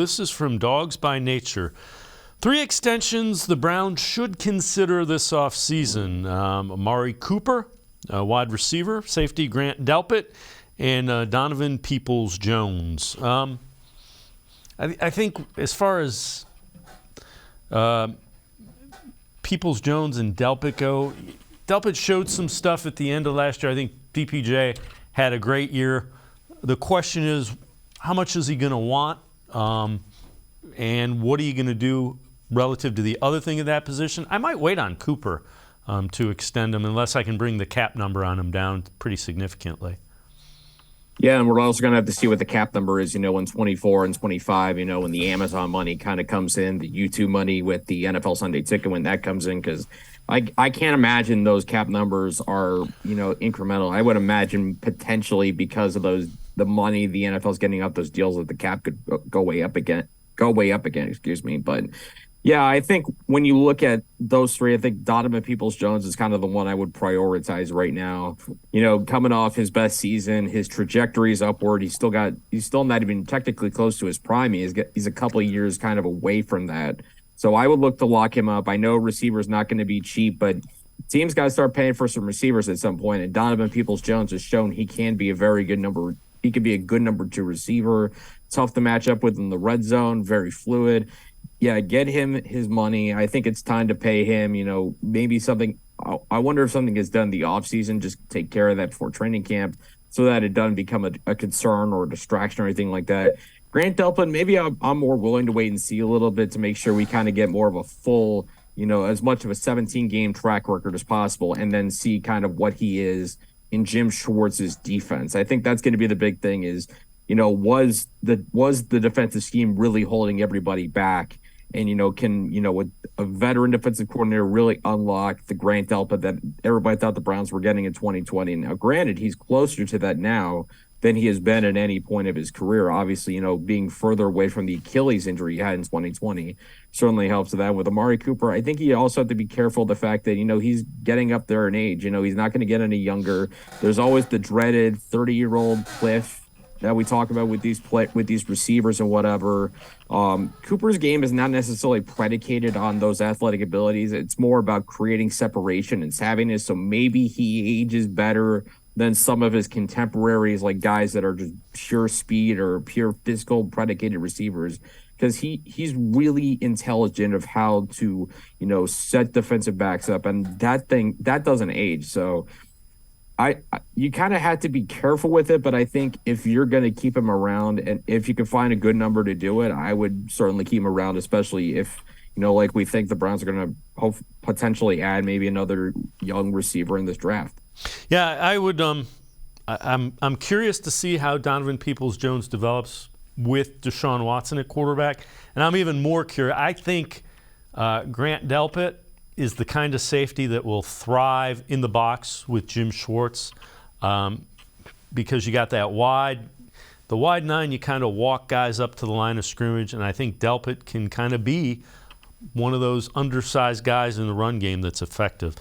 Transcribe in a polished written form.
This is from Dogs by Nature. 3 extensions the Browns should consider this offseason. Amari Cooper, wide receiver, safety Grant Delpit, and Donovan Peoples-Jones. I think as far as Peoples-Jones and Delpit go, Delpit showed some stuff at the end of last year. I think DPJ had a great year. The question is, how much is he going to want? And what are you going to do relative to the other thing in that position? I might wait on Cooper to extend him unless I can bring the cap number on him down pretty significantly. Yeah, and we're also going to have to see what the cap number is, in 24 and 25, when the Amazon money kind of comes in, the YouTube money with the NFL Sunday Ticket when that comes in, because I can't imagine those cap numbers are, incremental. I would imagine potentially because of the money the NFL is getting out those deals that the cap could go way up again, excuse me. But yeah, I think when you look at those 3, I think Donovan Peoples-Jones is kind of the one I would prioritize right now. Coming off his best season, his trajectory is upward. He's still not even technically close to his prime. He's a couple of years kind of away from that. So I would look to lock him up. I know receiver's not going to be cheap, but teams got to start paying for some receivers at some point. And Donovan Peoples-Jones has shown he can be a very good number. He could be a good number 2 receiver. Tough to match up with in the red zone. Very fluid. Yeah, get him his money. I think it's time to pay him. Maybe something. I wonder if something gets done in the offseason. Just take care of that before training camp so that it doesn't become a concern or a distraction or anything like that. Grant Delpit, maybe I'm more willing to wait and see a little bit to make sure we kind of get more of a full, as much of a 17-game track record as possible, and then see kind of what he is in Jim Schwartz's defense. I think that's going to be the big thing is, was the defensive scheme really holding everybody back? And, with a veteran defensive coordinator really unlock the Grant Delpit that everybody thought the Browns were getting in 2020. Now, granted, he's closer to that now than he has been at any point of his career. Obviously, being further away from the Achilles injury he had in 2020 certainly helps with that. With Amari Cooper, I think you also have to be careful of the fact that, he's getting up there in age. He's not going to get any younger. There's always the dreaded 30-year-old cliff that we talk about with these receivers and whatever. Cooper's game is not necessarily predicated on those athletic abilities. It's more about creating separation and savviness. So maybe he ages better than some of his contemporaries, like guys that are just pure speed or pure physical predicated receivers, because he's really intelligent of how to, set defensive backs up, and that doesn't age. So you kind of have to be careful with it, but I think if you're going to keep him around and if you can find a good number to do it, I would certainly keep him around, especially if, like we think the Browns are going to potentially add maybe another young receiver in this draft. Yeah, I would. I'm curious to see how Donovan Peoples-Jones develops with Deshaun Watson at quarterback, and I'm even more curious. I think Grant Delpit is the kind of safety that will thrive in the box with Jim Schwartz, because you got that wide 9. You kind of walk guys up to the line of scrimmage, and I think Delpit can kind of be one of those undersized guys in the run game that's effective.